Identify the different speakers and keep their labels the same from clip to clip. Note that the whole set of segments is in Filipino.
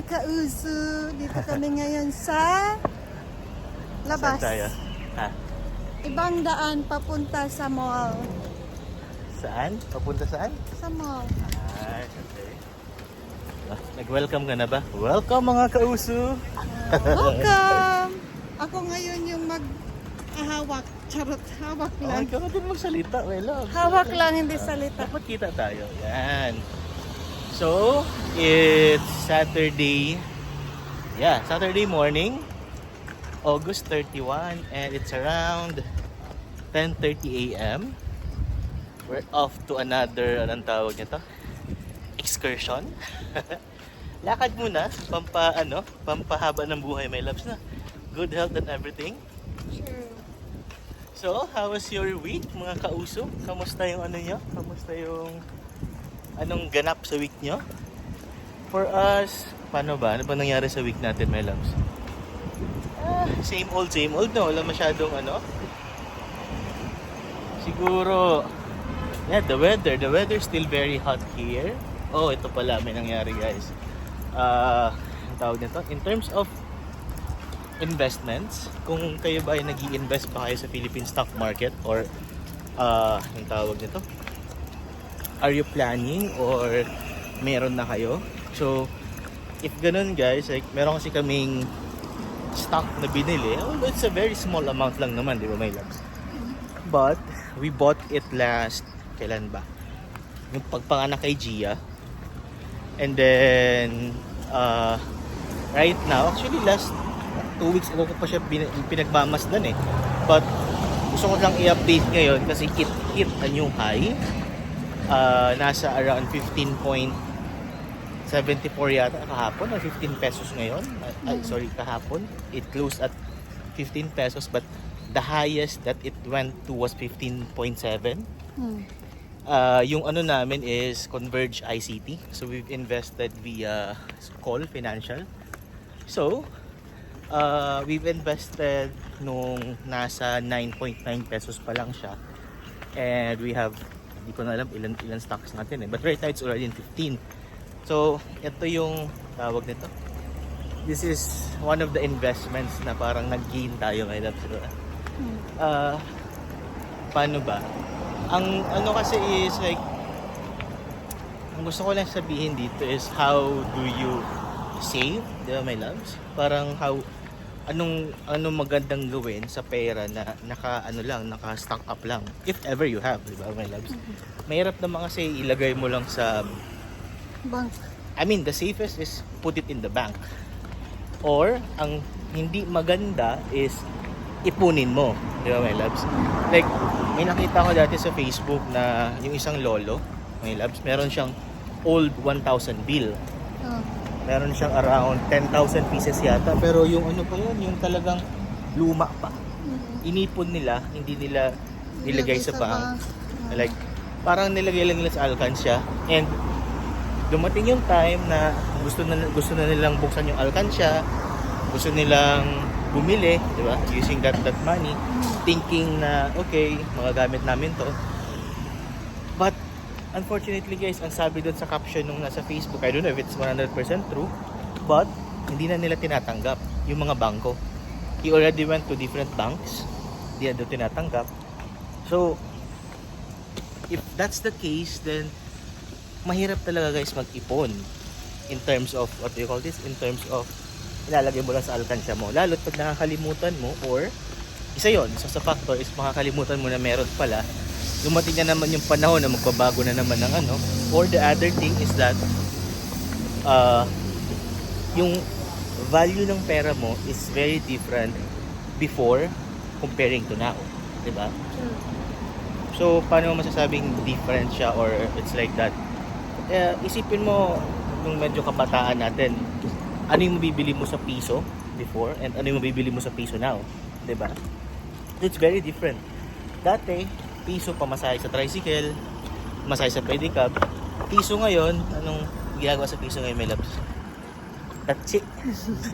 Speaker 1: mga kauso, dito kami ngayon sa labas.
Speaker 2: Saan tayo? Ha?
Speaker 1: Ibang daan papunta sa mall.
Speaker 2: Saan? Papunta saan?
Speaker 1: Sa mall.
Speaker 2: Ay, okay. Nag-welcome ka na ba? Welcome mga kauso!
Speaker 1: Welcome! Ako ngayon yung mag-hawak. Charot, hawak
Speaker 2: Oh,
Speaker 1: lang.
Speaker 2: ikaw na din magsalita, my love.
Speaker 1: Hawak lang, hindi salita.
Speaker 2: Dapat kita tayo. Yan. So, it's Saturday. Yeah, Saturday morning. August 31. And it's around 10:30 a.m. We're off to another, anong tawag nito? Excursion. Lakad muna, pampahaba ng buhay, my loves na. Good health and everything.
Speaker 1: Sure.
Speaker 2: So, how was your week, mga kauso? Kamusta yung ano nyo? Kamusta yung anong ganap sa week nyo? For us, paano ba? Ano ba nangyari sa week natin, my loves? Same old, no? Wala masyadong siguro, yeah, the weather still very hot here. Oh, ito pala, may nangyari, guys. Ang tawag nito, in terms of investments, kung kayo ba ay nag-i-invest pa kayo sa Philippine stock market or ang tawag nito, are you planning or meron na kayo? So, if ganun guys, like meron kasi kaming stock na binili, although it's a very small amount lang naman, di ba my loves? But, we bought it last, kailan ba? Yung pagpanganak kay Gia. And then, right now, actually last 2 weeks ago ko pa siya pinagmamasdan eh. But gusto ko lang i-update ngayon kasi it hit a new high. Nasa around 15.74 yata kahapon or 15 pesos ngayon. Sorry, kahapon. It closed at 15 pesos but the highest that it went to was 15.7. Yung ano namin is Converge ICT. So we've invested via Call Financial. So, we've invested nung nasa 9.9 pesos pa lang siya. And we have, hindi ko na alam ilan stocks natin eh. But right now it's already in 15. So, ito yung tawag nito. This is one of the investments na parang nag-gain tayo ngayon. Paano ba? Ang ano kasi is like, ang gusto ko lang sabihin dito is how do you save, di ba my loves? Parang anong magandang gawin sa pera na naka-stock up lang. If ever you have, di ba my loves? Mahirap naman kasi ilagay mo lang sa
Speaker 1: Bank.
Speaker 2: I mean, the safest is put it in the bank. Or, ang hindi maganda is ipunin mo, di ba my loves? Like, may nakita ko dati sa Facebook na yung isang lolo, my loves, meron siyang old 1,000 bill. Meron siyang around 10,000 pieces yata. Pero yung ano pa yun, yung talagang luma pa. Inipon nila, hindi nila nilagay sa bank. Like, parang nilagay lang nila sa alkansya. And dumating yung time na gusto na nilang buksan yung alkansya. Gusto nilang bumili, di ba? Using that money. Thinking na, okay, magagamit namin to. But, unfortunately guys, ang sabi doon sa caption nung nasa Facebook, I don't know if it's 100% true, but hindi na nila tinatanggap yung mga bangko. He already went to different banks, hindi na doon tinatanggap. So, if that's the case, then mahirap talaga guys mag-ipon in terms of, what do you call this? In terms of, ilalagay mo lang sa alkansya mo. Lalo't pag nakakalimutan mo, or, isa sa factor is makakalimutan mo na meron pala, dumating na naman yung panahon na magbabago na naman ng ano. Or the other thing is that yung value ng pera mo is very different before comparing to now, di ba? So paano mo masasabing different siya or it's like that? Isipin mo nung medyo kabataan natin, ano yung mabibili mo sa piso before and ano yung mabibili mo sa piso now, di ba? It's very different. Dati piso pamasahe sa tricycle, pamasahe sa pedicab. Piso ngayon, anong ginagawa sa piso ngayon, my loves? Tatsi.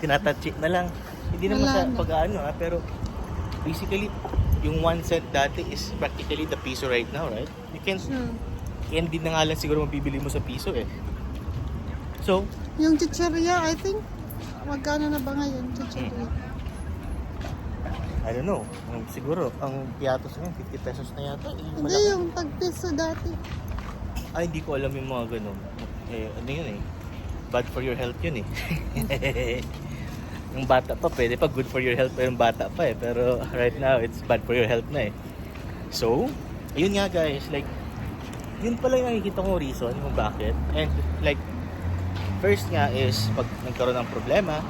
Speaker 2: Tinatatsi na lang. Hindi naman sa pag-ano pero basically, yung 1 cent dati is practically the piso right now, right? You can, hindi na nga lang siguro mabibili mo sa piso eh. So,
Speaker 1: Yung chicheria, I think, magkano na ba ngayon, chicheria?
Speaker 2: I don't know. Siguro, ang piatos ngayon, 50 pesos na yata.
Speaker 1: Hindi, yung tag-piso dati.
Speaker 2: Ay, hindi ko alam yung mga ganun. Ano yun eh. Bad for your health yun eh. Yung bata pa, pwede pa good for your health pero yung bata pa eh. Pero right now, it's bad for your health na eh. So, ayun nga guys, like, yun pala yung nakikita kong reason kung bakit. And like, first nga is, pag nagkaroon ng problema,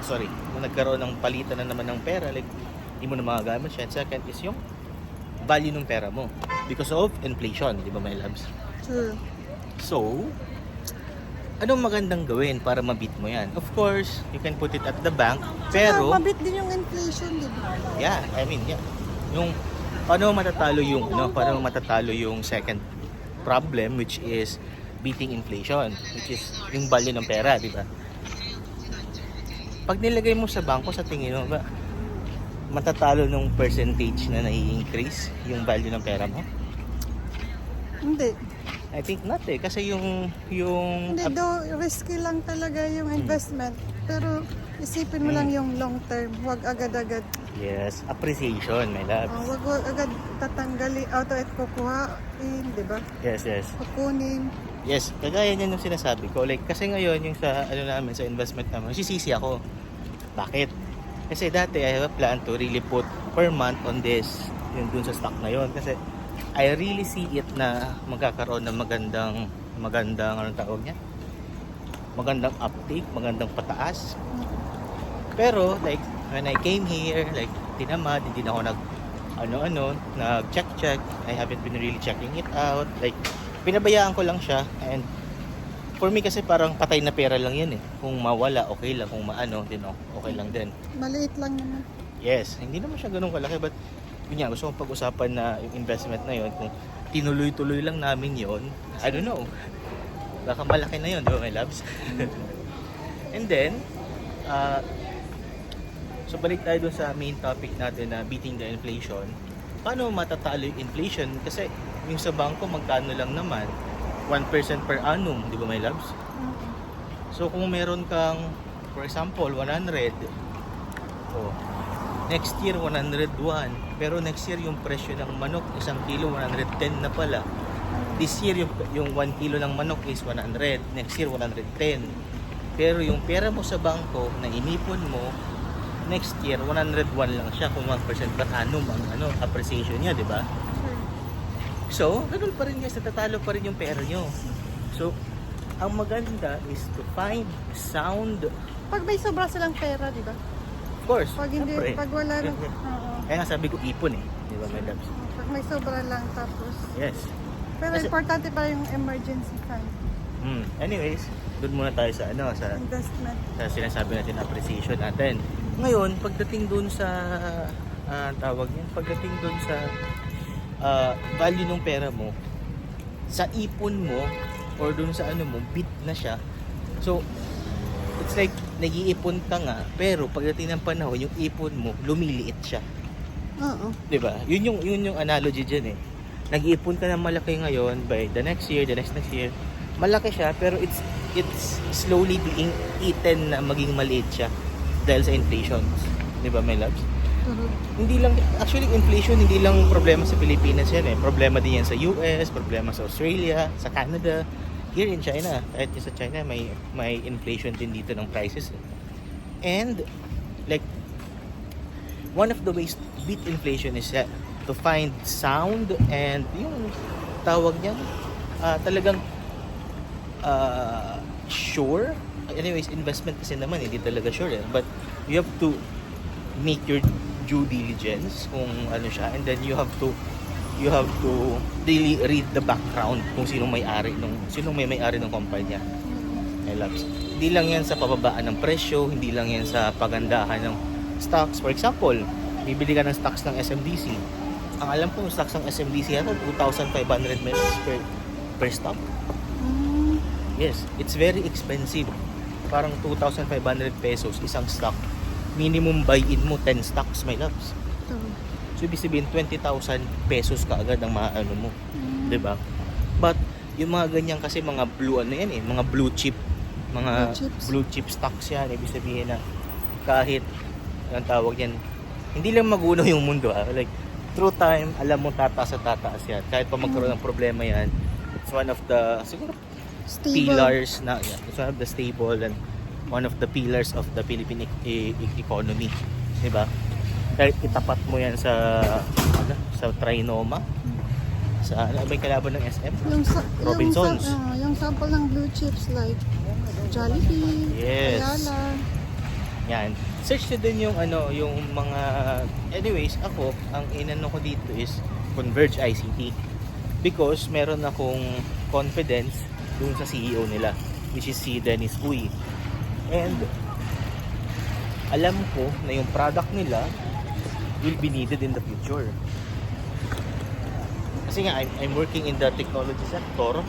Speaker 2: kung nagkaroon ng palitan na naman ng pera, like, hindi mo na magagamit siya. And second is yung value ng pera mo. Because of inflation, di ba my loves?
Speaker 1: True.
Speaker 2: So, anong magandang gawin para mabit mo yan? Of course, you can put it at the bank, pero
Speaker 1: Mabit din yung inflation, di ba?
Speaker 2: yeah, yung paano matatalo yung second problem, which is beating inflation, which is yung value ng pera, di ba? Pag nilagay mo sa bangko, sa tingin mo ba matatalo nung percentage na nai-increase yung value ng pera mo?
Speaker 1: Hindi.
Speaker 2: I think not eh, kasi yung
Speaker 1: Hindi, though risky lang talaga yung investment. Pero isipin mo lang yung long term. Huwag agad-agad.
Speaker 2: yes, appreciation, my loves.
Speaker 1: Huwag agad tatanggalin, auto at kukuhain, di ba?
Speaker 2: Yes.
Speaker 1: Kukunin.
Speaker 2: Yes, kagaya niyan yung sinasabi ko. Like, kasi ngayon, yung sa, namin, sa investment namin, sisisi ako. Bakit? Kasi dati, I have a plan to really put per month on this, yung dun sa stock na yon. Kasi, I really see it na magkakaroon ng magandang, anong tawag niya? Magandang uptake, magandang pataas. Pero, like, when I came here, like, tinamad, hindi na ako nag-check. I haven't been really checking it out. Like, pinabayaan ko lang siya, and for me kasi parang patay na pera lang yan eh. Kung mawala, okay lang. Kung maano, din okay lang din.
Speaker 1: Maliit lang naman.
Speaker 2: Yes, hindi naman siya ganun kalaki, but yun nga, gusto kong pag-usapan na yung investment na yun, kung tinuloy-tuloy lang namin yun, I don't know, baka malaki na yun, di ba my loves? And then, so balik tayo dun sa main topic natin na beating the inflation. Paano matatalo yung inflation? Kasi yung sa bangko, magkano lang naman? 1% per annum, di ba my loves? So kung meron kang, for example, 100, next year 101, pero next year yung presyo ng manok, isang kilo 110 na pala. This year yung 1 kilo ng manok is 100, next year 110. Pero yung pera mo sa bangko na inipon mo, next year 101 lang siya kung 1% per annum ang appreciation niya, di ba? So, ganun pa rin guys, natatalo pa rin yung pera nyo. So, ang maganda is to find sound.
Speaker 1: Pag may sobra silang pera, di ba?
Speaker 2: Of course.
Speaker 1: Pag hindi,
Speaker 2: syempre.
Speaker 1: pag wala na. Oo.
Speaker 2: Kaya nga sabi ko ipon eh, di ba my loves?
Speaker 1: Pag may sobra lang tapos.
Speaker 2: Yes.
Speaker 1: Pero
Speaker 2: Kasi-
Speaker 1: importante pa yung emergency fund.
Speaker 2: Anyways, doon muna tayo sa
Speaker 1: Investment.
Speaker 2: sa sinasabi natin appreciation natin. Ngayon, pagdating doon sa pagdating doon sa value ng pera mo, sa ipon mo or doon sa mo, bit na siya. So, it's like nag-iipon ka nga, pero pagdating ng panahon, yung ipon mo lumiliit siya.
Speaker 1: Oo.
Speaker 2: 'Di ba? Yun yung analogy diyan eh. Nag-iipon ka ng malaki ngayon, by the next year, malaki siya, pero it's slowly being eaten na maging maliit siya dahil sa inflation. 'Di ba, my loves? Hindi lang, actually inflation hindi lang problema sa Pilipinas yan eh. Problema din yan sa US, problema sa Australia, sa Canada, here in China. Kahit sa China may inflation din dito ng prices eh. And like one of the ways to beat inflation is to find sound and yung tawag niyan talagang sure. Anyways, investment kasi naman hindi talaga sure eh. But you have to make your due diligence kung ano siya, and then you have to really read the background kung sinong may-ari ng kumpanya. My loves. Hindi lang yan sa pababaan ng presyo, hindi lang yan sa pagandahan ng stocks. For example, bibili ka ng stocks ng SMDC. Ang alam ko, stocks ng SMDC ata 2,500 pesos per stock. Yes, it's very expensive. Parang 2,500 pesos isang stock. Minimum buy-in mo 10 stocks, my loves. So ibig sabihin 20,000 pesos kaagad ang maano mo, 'di ba? But yung mga ganyan kasi mga blue yan eh, mga blue chip mga
Speaker 1: Blue chips.
Speaker 2: blue chip stocks yan. Ibig sabihin na kahit, ang tawag yan, hindi lang maguno yung mundo. Like, through time, alam mo tataas at tataas yan. Kahit pa magkaroon ng problema yan, it's one of the, siguro,
Speaker 1: Stable.
Speaker 2: pillars na, yeah, it's one of the stable and one of the pillars of the Philippine economy. Diba? Kahit itapat mo yan sa, sa Trinoma, sa, may kalaban ng SM? Robinsons.
Speaker 1: Yung sample ng blue chips like Jollibee,
Speaker 2: Yes.
Speaker 1: Ayala.
Speaker 2: Yan. Search nyo din yung yung mga, anyways, ako, ang inano ko dito is Converge ICT. Because meron akong confidence dun sa CEO nila, which is si Dennis Uy. And alam ko na yung product nila will be needed in the future. Kasi nga, I'm working in the technology sector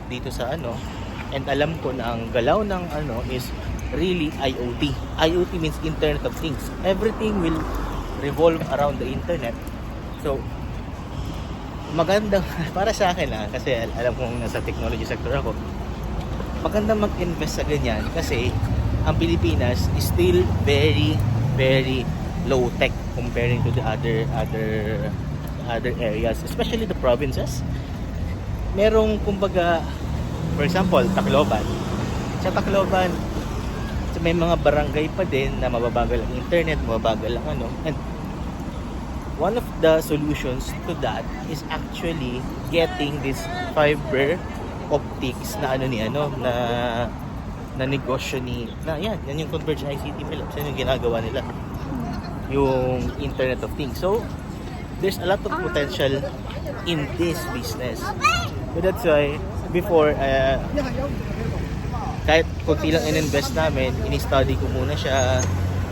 Speaker 2: dito sa and alam ko na ang galaw ng is really IoT. IoT means Internet of Things. Everything will revolve around the internet. So, magandang, para sa akin kasi alam kong nasa technology sector ako, magandang mag-invest sa ganyan kasi ang Pilipinas is still very, very low tech comparing to the other areas, especially the provinces. Merong, kumbaga, for example, Tacloban. Sa Tacloban, may mga barangay pa din na mababagal ang internet, mababagal ang and one of the solutions to that is actually getting this fiber optics na na negosyo yan yung Converge ICT Philips, yan yung ginagawa nila, yung Internet of Things. So there's a lot of potential in this business. So that's why before kahit kunti lang in-invest namin, ini-study ko muna siya,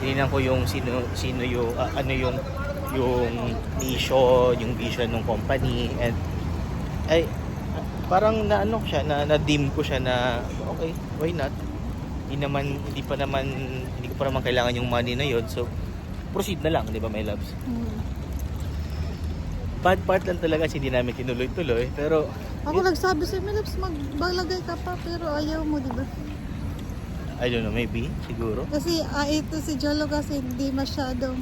Speaker 2: tinignan ko yung sino yung yung mission, yung vision ng company, and ay parang na-dim ko siya na okay, why not? Hindi ko pa naman kailangan yung money na yon, so proceed na lang, di ba, my loves? Bad part lang talaga hindi namin tinuloy-tuloy, pero
Speaker 1: Ako nagsabi sa'yo, Milaps, magbalagay ka pa, pero ayaw mo, di ba?
Speaker 2: I don't know, maybe, siguro.
Speaker 1: Kasi ito si Jolo kasi hindi masyadong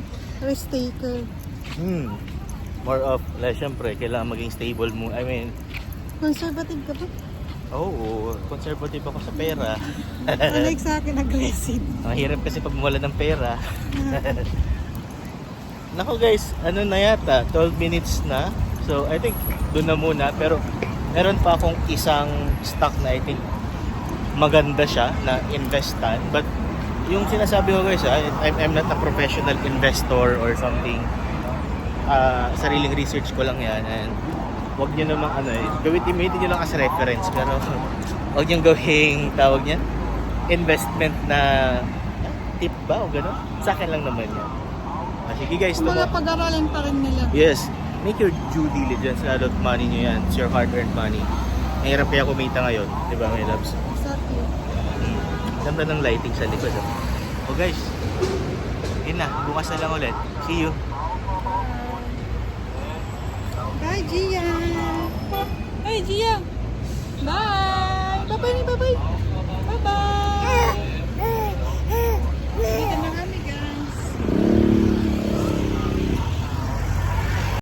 Speaker 1: risk taker.
Speaker 2: More of, syempre, kailangan maging stable mo. I mean,
Speaker 1: Conservative ka ba?
Speaker 2: oo, conservative ako sa pera.
Speaker 1: Unlike sa akin, aggressive.
Speaker 2: Mahirap kasi pag mawala ng pera. Nako guys, na yata, 12 minutes na. So, I think, doon na muna. Pero, meron pa akong isang stock na I think maganda siya na investan. But, yung sinasabi ko guys, I'm not a professional investor or something. Sariling research ko lang yan. And, wag nyo namang gamitin nyo lang as reference. Pero, wag nyo gawing, tawag niyan, investment na tip ba o gano'n? Sa akin lang naman yan. Sige guys,
Speaker 1: Mga pag-aralin pa rin nila.
Speaker 2: yes, make your due diligence, lalo at money nyo yan. It's your hard-earned money. Mahirap kaya kumita ngayon, di ba, my loves?
Speaker 1: Exactly.
Speaker 2: Ganda ng lighting sa likod. Oh guys, yun na, bukas na lang ulit. See you.
Speaker 1: Bye, Gia! Hey, Gia! Bye!